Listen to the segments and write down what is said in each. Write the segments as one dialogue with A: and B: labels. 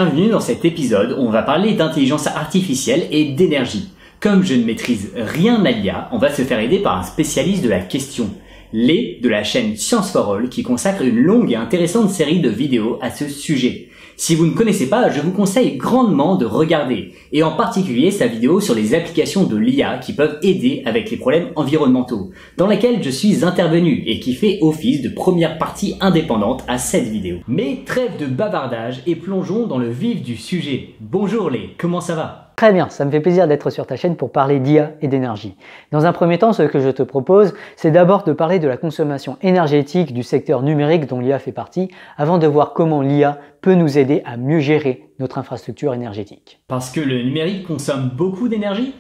A: Bienvenue dans cet épisode où on va parler d'intelligence artificielle et d'énergie. Comme je ne maîtrise rien à l'IA, on va se faire aider par un spécialiste de la question, Lé de la chaîne Science for All, qui consacre une longue et intéressante série de vidéos à ce sujet. Si vous ne connaissez pas, je vous conseille grandement de regarder, et en particulier sa vidéo sur les applications de l'IA qui peuvent aider avec les problèmes environnementaux, dans laquelle je suis intervenu et qui fait office de première partie indépendante à cette vidéo. Mais trêve de bavardage et plongeons dans le vif du sujet. Bonjour Lé, comment ça va ?
B: Très bien, ça me fait plaisir d'être sur ta chaîne pour parler d'IA et d'énergie. Dans un premier temps, ce que je te propose, c'est d'abord de parler de la consommation énergétique du secteur numérique dont l'IA fait partie, avant de voir comment l'IA peut nous aider à mieux gérer notre infrastructure énergétique.
A: Parce que le numérique consomme beaucoup d'énergie ?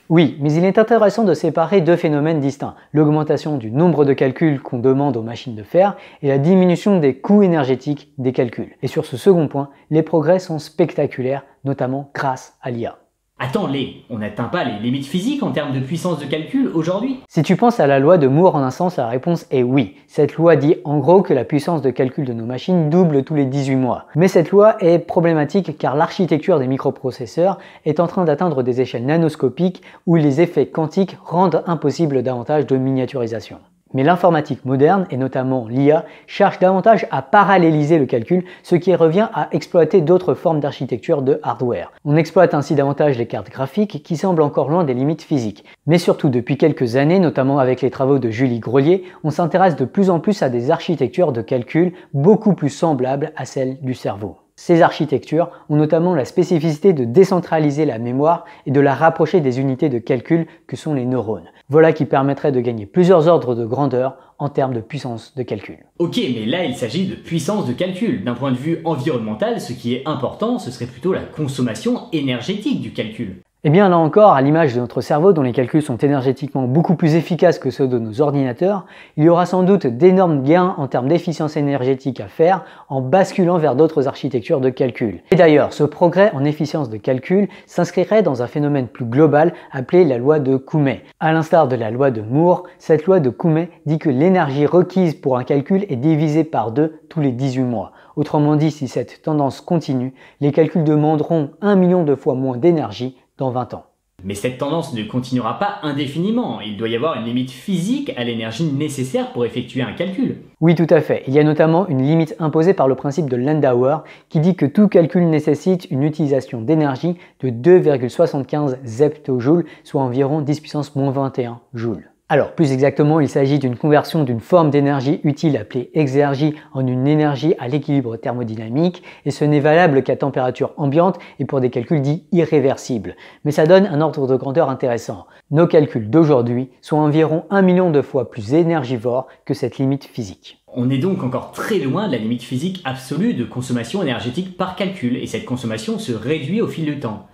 B: Oui, mais il est intéressant de séparer deux phénomènes distincts, l'augmentation du nombre de calculs qu'on demande aux machines de faire et la diminution des coûts énergétiques des calculs. Et sur ce second point, les progrès sont spectaculaires, notamment grâce à l'IA.
A: Attends Lé, on n'atteint pas les limites physiques en termes de puissance de calcul aujourd'hui ?
B: Si tu penses à la loi de Moore en un sens, la réponse est oui. Cette loi dit en gros que la puissance de calcul de nos machines double tous les 18 mois. Mais cette loi est problématique car l'architecture des microprocesseurs est en train d'atteindre des échelles nanoscopiques où les effets quantiques rendent impossible davantage de miniaturisation. Mais l'informatique moderne, et notamment l'IA, cherche davantage à paralléliser le calcul, ce qui revient à exploiter d'autres formes d'architecture de hardware. On exploite ainsi davantage les cartes graphiques qui semblent encore loin des limites physiques. Mais surtout depuis quelques années, notamment avec les travaux de Julie Grolier, on s'intéresse de plus en plus à des architectures de calcul beaucoup plus semblables à celles du cerveau. Ces architectures ont notamment la spécificité de décentraliser la mémoire et de la rapprocher des unités de calcul que sont les neurones. Voilà qui permettrait de gagner plusieurs ordres de grandeur en termes de puissance de calcul.
A: Ok, mais là il s'agit de puissance de calcul. D'un point de vue environnemental, ce qui est important, ce serait plutôt la consommation énergétique du calcul.
B: Eh bien là encore, à l'image de notre cerveau dont les calculs sont énergétiquement beaucoup plus efficaces que ceux de nos ordinateurs, il y aura sans doute d'énormes gains en termes d'efficience énergétique à faire en basculant vers d'autres architectures de calcul. Et d'ailleurs, ce progrès en efficience de calcul s'inscrirait dans un phénomène plus global appelé la loi de Koomey. À l'instar de la loi de Moore, cette loi de Koomey dit que l'énergie requise pour un calcul est divisée par 2 tous les 18 mois. Autrement dit, si cette tendance continue, les calculs demanderont 1 million de fois moins d'énergie dans 20 ans.
A: Mais cette tendance ne continuera pas indéfiniment. Il doit y avoir une limite physique à l'énergie nécessaire pour effectuer un calcul.
B: Oui, tout à fait. Il y a notamment une limite imposée par le principe de Landauer qui dit que tout calcul nécessite une utilisation d'énergie de 2,75 zeptojoules, soit environ 10 puissance moins 21 joules. Alors, plus exactement, il s'agit d'une conversion d'une forme d'énergie utile appelée exergie en une énergie à l'équilibre thermodynamique, et ce n'est valable qu'à température ambiante et pour des calculs dits irréversibles. Mais ça donne un ordre de grandeur intéressant. Nos calculs d'aujourd'hui sont environ 1 million de fois plus énergivores que cette limite physique.
A: On est donc encore très loin de la limite physique absolue de consommation énergétique par calcul, et cette consommation se réduit au fil du temps.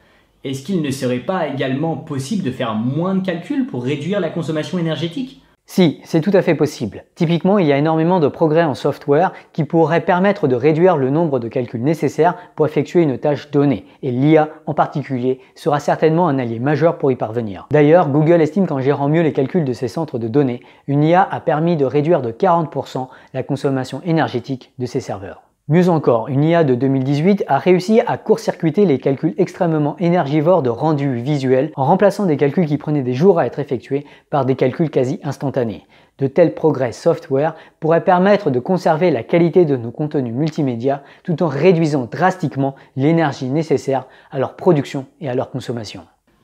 A: Est-ce qu'il ne serait pas également possible de faire moins de calculs pour réduire la consommation énergétique ?
B: Si, c'est tout à fait possible. Typiquement, il y a énormément de progrès en software qui pourraient permettre de réduire le nombre de calculs nécessaires pour effectuer une tâche donnée, et l'IA en particulier sera certainement un allié majeur pour y parvenir. D'ailleurs, Google estime qu'en gérant mieux les calculs de ses centres de données, une IA a permis de réduire de 40% la consommation énergétique de ses serveurs. Mieux encore, une IA de 2018 a réussi à court-circuiter les calculs extrêmement énergivores de rendu visuel en remplaçant des calculs qui prenaient des jours à être effectués par des calculs quasi instantanés. De tels progrès software pourraient permettre de conserver la qualité de nos contenus multimédia tout en réduisant drastiquement l'énergie nécessaire à leur production et à leur consommation.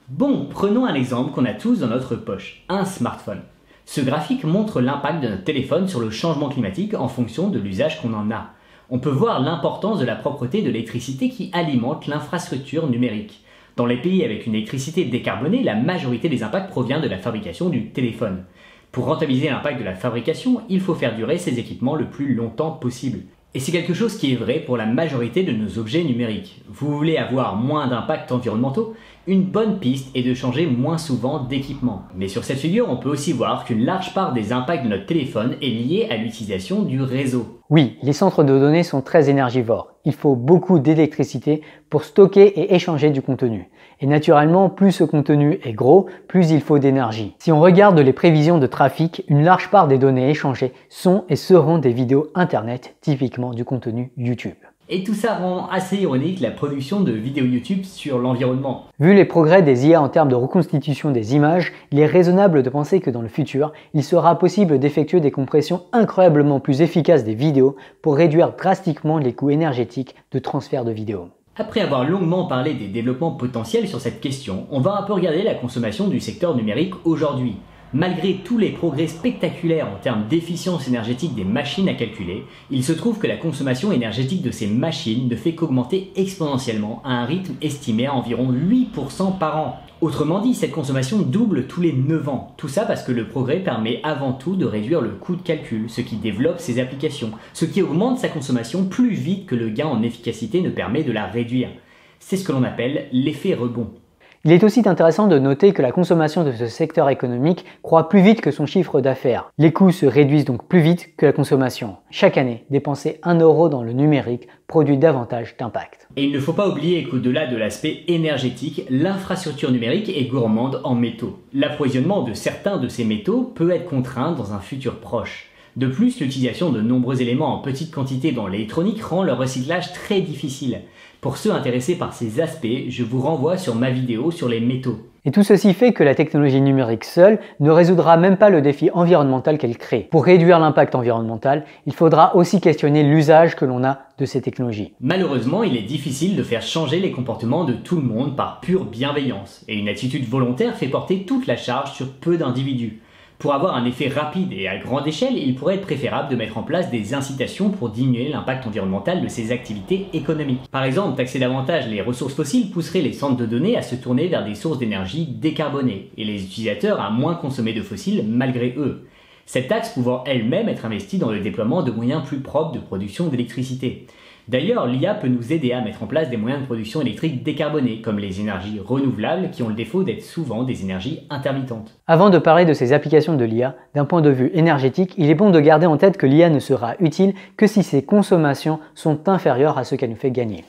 A: Bon, prenons un exemple qu'on a tous dans notre poche, un smartphone. Ce graphique montre l'impact de notre téléphone sur le changement climatique en fonction de l'usage qu'on en a. On peut voir l'importance de la propreté de l'électricité qui alimente l'infrastructure numérique. Dans les pays avec une électricité décarbonée, la majorité des impacts provient de la fabrication du téléphone. Pour rentabiliser l'impact de la fabrication, il faut faire durer ces équipements le plus longtemps possible. Et c'est quelque chose qui est vrai pour la majorité de nos objets numériques. Vous voulez avoir moins d'impacts environnementaux ? Une bonne piste est de changer moins souvent d'équipement. Mais sur cette figure, on peut aussi voir qu'une large part des impacts de notre téléphone est liée à l'utilisation du réseau.
B: Oui, les centres de données sont très énergivores. Il faut beaucoup d'électricité pour stocker et échanger du contenu. Et naturellement, plus ce contenu est gros, plus il faut d'énergie. Si on regarde les prévisions de trafic, une large part des données échangées sont et seront des vidéos internet, typiquement du contenu YouTube.
A: Et tout ça rend assez ironique la production de vidéos YouTube sur l'environnement.
B: Vu les progrès des IA en termes de reconstitution des images, il est raisonnable de penser que dans le futur, il sera possible d'effectuer des compressions incroyablement plus efficaces des vidéos pour réduire drastiquement les coûts énergétiques de transfert de vidéos.
A: Après avoir longuement parlé des développements potentiels sur cette question, on va un peu regarder la consommation du secteur numérique aujourd'hui. Malgré tous les progrès spectaculaires en termes d'efficience énergétique des machines à calculer, il se trouve que la consommation énergétique de ces machines ne fait qu'augmenter exponentiellement à un rythme estimé à environ 8% par an. Autrement dit, cette consommation double tous les 9 ans. Tout ça parce que le progrès permet avant tout de réduire le coût de calcul, ce qui développe ses applications, ce qui augmente sa consommation plus vite que le gain en efficacité ne permet de la réduire. C'est ce que l'on appelle l'effet rebond.
B: Il est aussi intéressant de noter que la consommation de ce secteur économique croît plus vite que son chiffre d'affaires. Les coûts se réduisent donc plus vite que la consommation. Chaque année, dépenser 1 euro dans le numérique produit davantage d'impact.
A: Et il ne faut pas oublier qu'au-delà de l'aspect énergétique, l'infrastructure numérique est gourmande en métaux. L'approvisionnement de certains de ces métaux peut être contraint dans un futur proche. De plus, l'utilisation de nombreux éléments en petite quantité dans l'électronique rend leur recyclage très difficile. Pour ceux intéressés par ces aspects, je vous renvoie sur ma vidéo sur les métaux.
B: Et tout ceci fait que la technologie numérique seule ne résoudra même pas le défi environnemental qu'elle crée. Pour réduire l'impact environnemental, il faudra aussi questionner l'usage que l'on a de ces technologies.
A: Malheureusement, il est difficile de faire changer les comportements de tout le monde par pure bienveillance, et une attitude volontaire fait porter toute la charge sur peu d'individus. Pour avoir un effet rapide et à grande échelle, il pourrait être préférable de mettre en place des incitations pour diminuer l'impact environnemental de ces activités économiques. Par exemple, taxer davantage les ressources fossiles pousserait les centres de données à se tourner vers des sources d'énergie décarbonées, et les utilisateurs à moins consommer de fossiles malgré eux. Cette taxe pouvant elle-même être investie dans le déploiement de moyens plus propres de production d'électricité. D'ailleurs, l'IA peut nous aider à mettre en place des moyens de production électrique décarbonés, comme les énergies renouvelables qui ont le défaut d'être souvent des énergies intermittentes.
B: Avant de parler de ces applications de l'IA, d'un point de vue énergétique, il est bon de garder en tête que l'IA ne sera utile que si ses consommations sont inférieures à ce qu'elle nous fait gagner.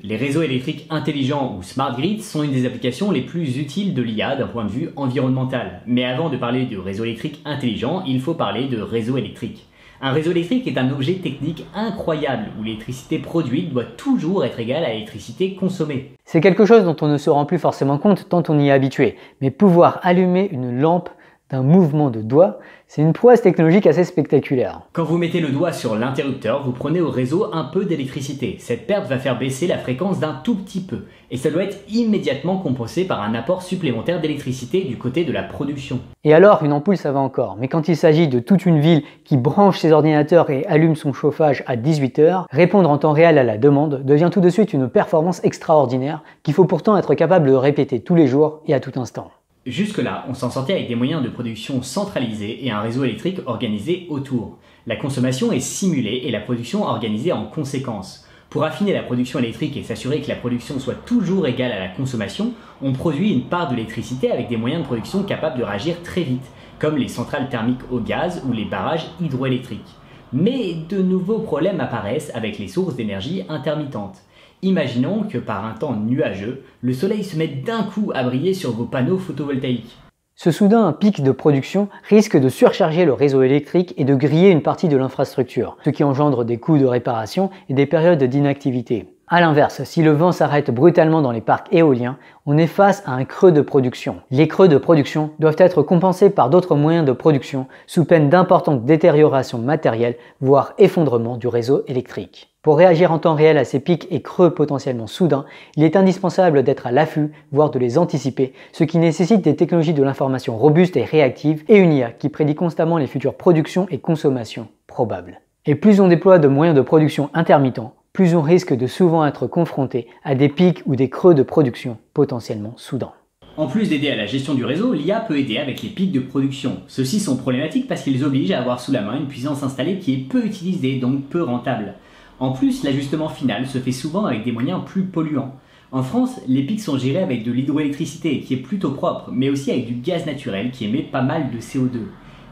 A: Les réseaux électriques intelligents ou smart grids sont une des applications les plus utiles de l'IA d'un point de vue environnemental. Mais avant de parler de réseau électrique intelligent, il faut parler de réseau électrique. Un réseau électrique est un objet technique incroyable où l'électricité produite doit toujours être égale à l'électricité consommée.
B: C'est quelque chose dont on ne se rend plus forcément compte tant on y est habitué, mais pouvoir allumer une lampe d'un mouvement de doigt, c'est une prouesse technologique assez spectaculaire.
A: Quand vous mettez le doigt sur l'interrupteur, vous prenez au réseau un peu d'électricité. Cette perte va faire baisser la fréquence d'un tout petit peu, et ça doit être immédiatement compensé par un apport supplémentaire d'électricité du côté de la production.
B: Et alors, une ampoule ça va encore, mais quand il s'agit de toute une ville qui branche ses ordinateurs et allume son chauffage à 18 h, répondre en temps réel à la demande devient tout de suite une performance extraordinaire qu'il faut pourtant être capable de répéter tous les jours et à tout instant.
A: Jusque-là, on s'en sortait avec des moyens de production centralisés et un réseau électrique organisé autour. La consommation est simulée et la production organisée en conséquence. Pour affiner la production électrique et s'assurer que la production soit toujours égale à la consommation, on produit une part de l'électricité avec des moyens de production capables de réagir très vite, comme les centrales thermiques au gaz ou les barrages hydroélectriques. Mais de nouveaux problèmes apparaissent avec les sources d'énergie intermittentes. Imaginons que par un temps nuageux, le soleil se mette d'un coup à briller sur vos panneaux photovoltaïques.
B: Ce soudain pic de production risque de surcharger le réseau électrique et de griller une partie de l'infrastructure, ce qui engendre des coûts de réparation et des périodes d'inactivité. A l'inverse, si le vent s'arrête brutalement dans les parcs éoliens, on est face à un creux de production. Les creux de production doivent être compensés par d'autres moyens de production sous peine d'importantes détériorations matérielles, voire effondrement du réseau électrique. Pour réagir en temps réel à ces pics et creux potentiellement soudains, il est indispensable d'être à l'affût, voire de les anticiper, ce qui nécessite des technologies de l'information robustes et réactives et une IA qui prédit constamment les futures productions et consommations probables. Et plus on déploie de moyens de production intermittents, plus on risque de souvent être confronté à des pics ou des creux de production potentiellement soudains.
A: En plus d'aider à la gestion du réseau, l'IA peut aider avec les pics de production. Ceux-ci sont problématiques parce qu'ils obligent à avoir sous la main une puissance installée qui est peu utilisée, donc peu rentable. En plus, l'ajustement final se fait souvent avec des moyens plus polluants. En France, les pics sont gérés avec de l'hydroélectricité qui est plutôt propre, mais aussi avec du gaz naturel qui émet pas mal de CO2.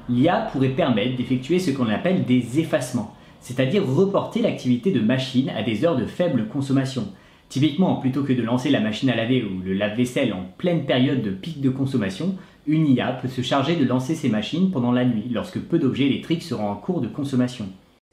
A: L'IA pourrait permettre d'effectuer ce qu'on appelle des effacements, c'est-à-dire reporter l'activité de machine à des heures de faible consommation. Typiquement, plutôt que de lancer la machine à laver ou le lave-vaisselle en pleine période de pic de consommation, une IA peut se charger de lancer ces machines pendant la nuit, lorsque peu d'objets électriques seront en cours de consommation.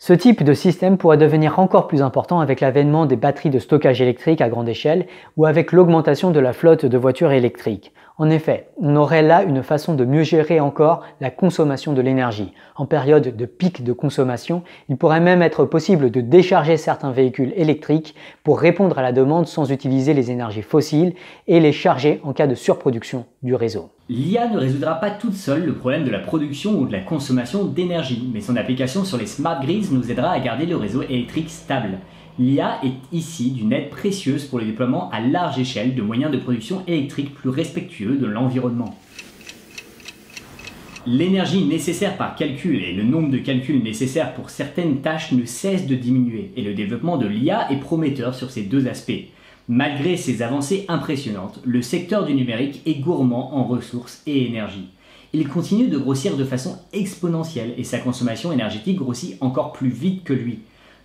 B: Ce type de système pourrait devenir encore plus important avec l'avènement des batteries de stockage électrique à grande échelle ou avec l'augmentation de la flotte de voitures électriques. En effet, on aurait là une façon de mieux gérer encore la consommation de l'énergie. En période de pic de consommation, il pourrait même être possible de décharger certains véhicules électriques pour répondre à la demande sans utiliser les énergies fossiles et les charger en cas de surproduction du réseau.
A: L'IA ne résoudra pas toute seule le problème de la production ou de la consommation d'énergie, mais son application sur les smart grids nous aidera à garder le réseau électrique stable. L'IA est ici d'une aide précieuse pour le déploiement à large échelle de moyens de production électrique plus respectueux de l'environnement. L'énergie nécessaire par calcul et le nombre de calculs nécessaires pour certaines tâches ne cessent de diminuer, et le développement de l'IA est prometteur sur ces deux aspects. Malgré ces avancées impressionnantes, le secteur du numérique est gourmand en ressources et énergie. Il continue de grossir de façon exponentielle et sa consommation énergétique grossit encore plus vite que lui.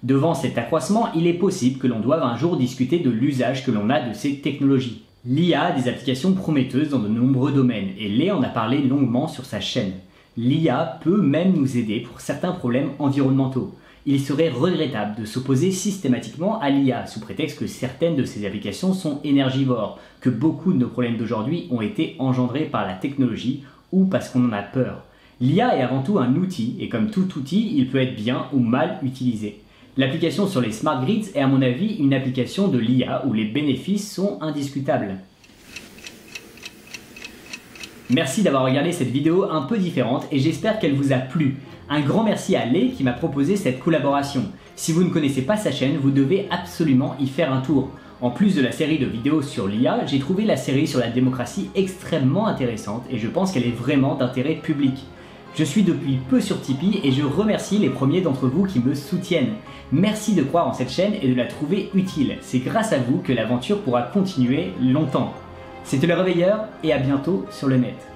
A: Devant cet accroissement, il est possible que l'on doive un jour discuter de l'usage que l'on a de ces technologies. L'IA a des applications prometteuses dans de nombreux domaines et Lé en a parlé longuement sur sa chaîne. L'IA peut même nous aider pour certains problèmes environnementaux. Il serait regrettable de s'opposer systématiquement à l'IA sous prétexte que certaines de ces applications sont énergivores, que beaucoup de nos problèmes d'aujourd'hui ont été engendrés par la technologie ou parce qu'on en a peur. L'IA est avant tout un outil et comme tout outil, il peut être bien ou mal utilisé. L'application sur les smart grids est à mon avis une application de l'IA où les bénéfices sont indiscutables. Merci d'avoir regardé cette vidéo un peu différente et j'espère qu'elle vous a plu. Un grand merci à Lé qui m'a proposé cette collaboration. Si vous ne connaissez pas sa chaîne, vous devez absolument y faire un tour. En plus de la série de vidéos sur l'IA, j'ai trouvé la série sur la démocratie extrêmement intéressante et je pense qu'elle est vraiment d'intérêt public. Je suis depuis peu sur Tipeee et je remercie les premiers d'entre vous qui me soutiennent. Merci de croire en cette chaîne et de la trouver utile. C'est grâce à vous que l'aventure pourra continuer longtemps. C'était le Réveilleur et à bientôt sur le net.